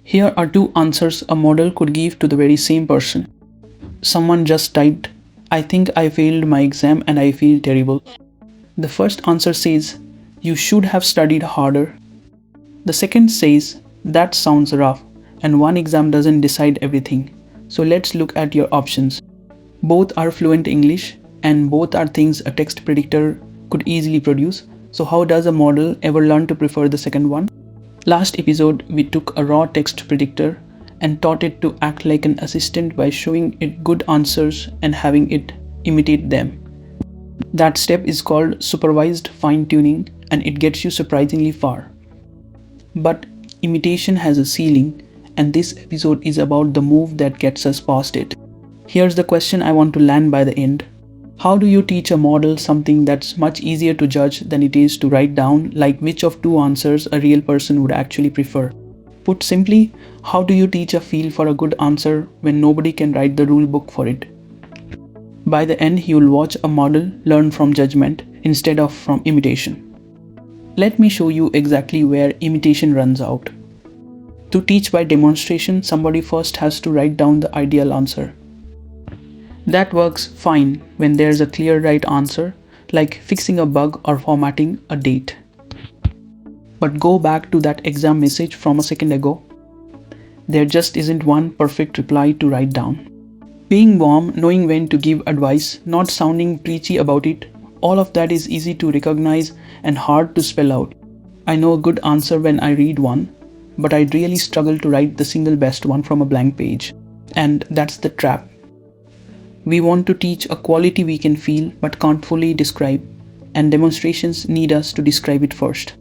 Here are two answers a model could give to the very same person. Someone just typed, "I think I failed my exam and I feel terrible." The first answer says, "You should have studied harder." The second says, "That sounds rough, and one exam doesn't decide everything. So let's look at your options." Both are fluent English, and both are things a text predictor could easily produce. So how does a model ever learn to prefer the second one? Last episode, we took a raw text predictor and taught it to act like an assistant by showing it good answers and having it imitate them. That step is called supervised fine-tuning, and it gets you surprisingly far. But imitation has a ceiling, and this episode is about the move that gets us past it. Here's the question I want to land by the end. How do you teach a model something that's much easier to judge than it is to write down, like which of two answers a real person would actually prefer? Put simply, how do you teach a feel for a good answer when nobody can write the rule book for it? By the end, you'll watch a model learn from judgment instead of from imitation. Let me show you exactly where imitation runs out. To teach by demonstration, somebody first has to write down the ideal answer. That works fine when there's a clear right answer, like fixing a bug or formatting a date. But go back to that exam message from a second ago. There just isn't one perfect reply to write down. Being warm, knowing when to give advice, not sounding preachy about it, all of that is easy to recognize and hard to spell out. I know a good answer when I read one, but I really struggle to write the single best one from a blank page. And that's the trap. We want to teach a quality we can feel but can't fully describe, and demonstrations need us to describe it first.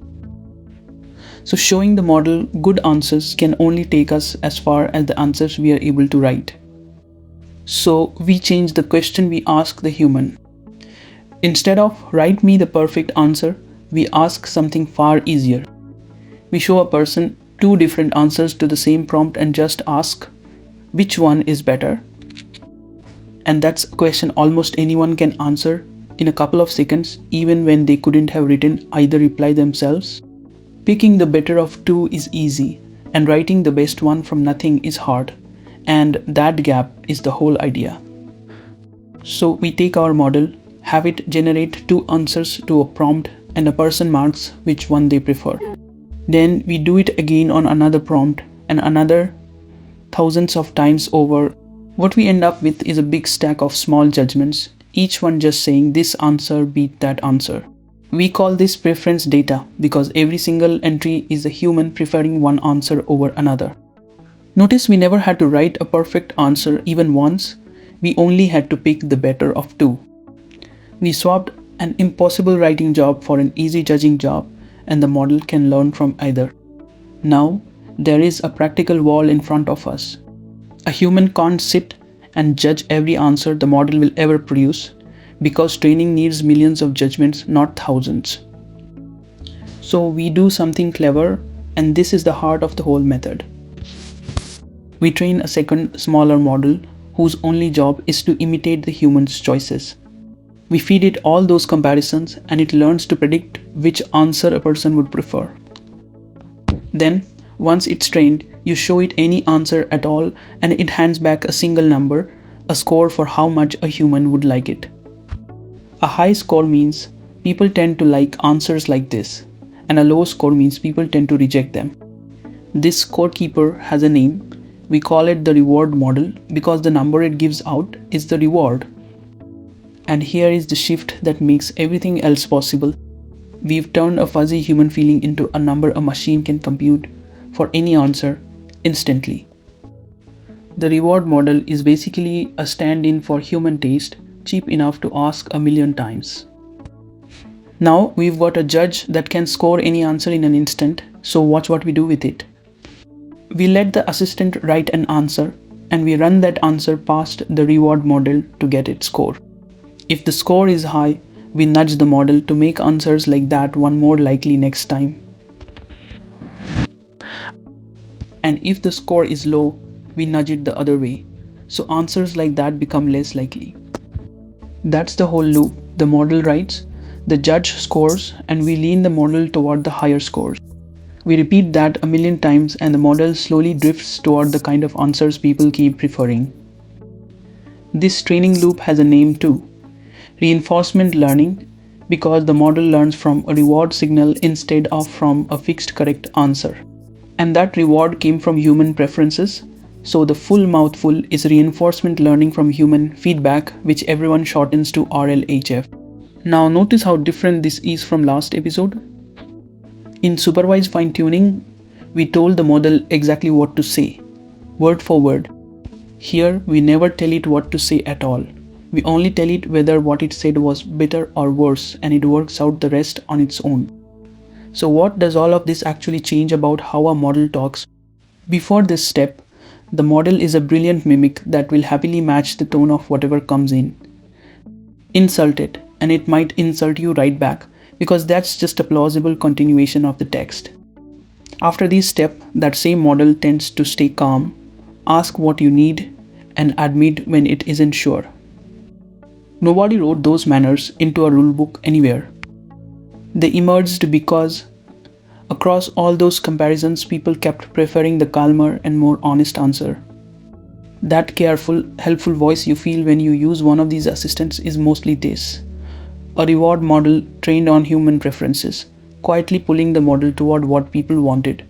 So showing the model good answers can only take us as far as the answers we are able to write. So we change the question we ask the human. Instead of "write me the perfect answer," we ask something far easier. We show a person two different answers to the same prompt and just ask, "Which one is better?" And that's a question almost anyone can answer in a couple of seconds, even when they couldn't have written either reply themselves. Picking the better of two is easy, and writing the best one from nothing is hard. And that gap is the whole idea. So we take our model, have it generate two answers to a prompt, and a person marks which one they prefer. Then we do it again on another prompt and another thousands of times over. What we end up with is a big stack of small judgments, each one just saying this answer beat that answer. We call this preference data because every single entry is a human preferring one answer over another. Notice we never had to write a perfect answer even once, we only had to pick the better of two. We swapped an impossible writing job for an easy judging job, and the model can learn from either. Now, there is a practical wall in front of us. A human can't sit and judge every answer the model will ever produce, because training needs millions of judgments, not thousands. So we do something clever, and this is the heart of the whole method. We train a second, smaller model whose only job is to imitate the human's choices. We feed it all those comparisons, and it learns to predict which answer a person would prefer. Then, once it's trained, you show it any answer at all and it hands back a single number, a score for how much a human would like it. A high score means people tend to like answers like this, and a low score means people tend to reject them. This scorekeeper has a name. We call it the reward model because the number it gives out is the reward. And here is the shift that makes everything else possible. We've turned a fuzzy human feeling into a number a machine can compute for any answer instantly. The reward model is basically a stand-in for human taste, cheap enough to ask a million times. Now we've got a judge that can score any answer in an instant, so watch what we do with it. We let the assistant write an answer, and we run that answer past the reward model to get its score. If the score is high, we nudge the model to make answers like that one more likely next time. And if the score is low, we nudge it the other way, so answers like that become less likely. That's the whole loop. The model writes, the judge scores, and we lean the model toward the higher scores. We repeat that a million times and the model slowly drifts toward the kind of answers people keep preferring. This training loop has a name too, reinforcement learning, because the model learns from a reward signal instead of from a fixed correct answer. And that reward came from human preferences, so the full mouthful is reinforcement learning from human feedback, which everyone shortens to RLHF. Now notice how different this is from last episode. In supervised fine-tuning, we told the model exactly what to say, word for word. Here, we never tell it what to say at all. We only tell it whether what it said was better or worse, and it works out the rest on its own. So what does all of this actually change about how a model talks? Before this step, the model is a brilliant mimic that will happily match the tone of whatever comes in. Insult it, and it might insult you right back, because that's just a plausible continuation of the text. After this step, that same model tends to stay calm, ask what you need, and admit when it isn't sure. Nobody wrote those manners into a rulebook anywhere. They emerged because across all those comparisons, people kept preferring the calmer and more honest answer. That careful, helpful voice you feel when you use one of these assistants is mostly this: a reward model trained on human preferences, quietly pulling the model toward what people wanted.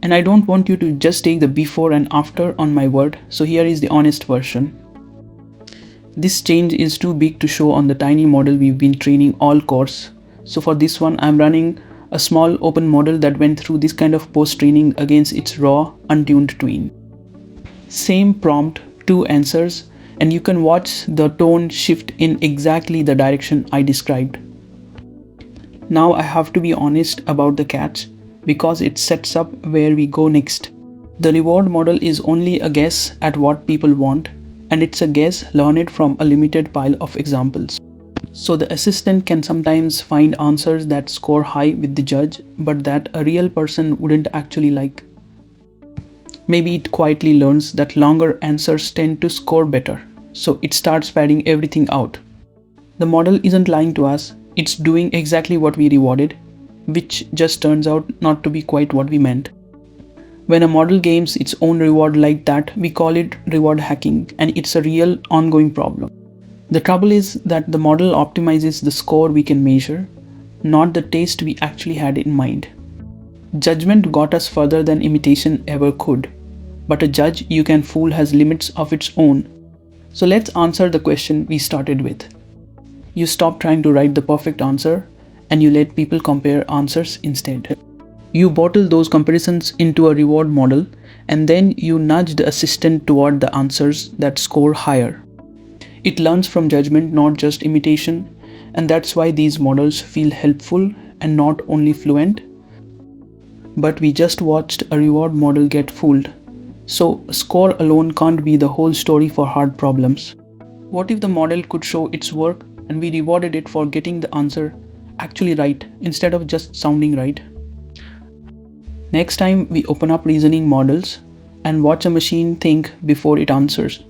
And I don't want you to just take the before and after on my word, so here is the honest version. This change is too big to show on the tiny model we've been training all course, so for this one I'm running a small open model that went through this kind of post-training against its raw, untuned twin. Same prompt, 2 answers, and you can watch the tone shift in exactly the direction I described. Now I have to be honest about the catch, because it sets up where we go next. The reward model is only a guess at what people want, and it's a guess learned from a limited pile of examples. So the assistant can sometimes find answers that score high with the judge, but that a real person wouldn't actually like. Maybe it quietly learns that longer answers tend to score better, so it starts padding everything out. The model isn't lying to us, it's doing exactly what we rewarded, which just turns out not to be quite what we meant. When a model gains its own reward like that, we call it reward hacking, and it's a real ongoing problem. The trouble is that the model optimizes the score we can measure, not the taste we actually had in mind. Judgment got us further than imitation ever could, but a judge you can fool has limits of its own. So let's answer the question we started with. You stop trying to write the perfect answer, and you let people compare answers instead. You bottle those comparisons into a reward model, and then you nudge the assistant toward the answers that score higher. It learns from judgment, not just imitation, and that's why these models feel helpful and not only fluent. But we just watched a reward model get fooled, so score alone can't be the whole story for hard problems. What if the model could show its work and we rewarded it for getting the answer actually right instead of just sounding right? Next time we open up reasoning models and watch a machine think before it answers.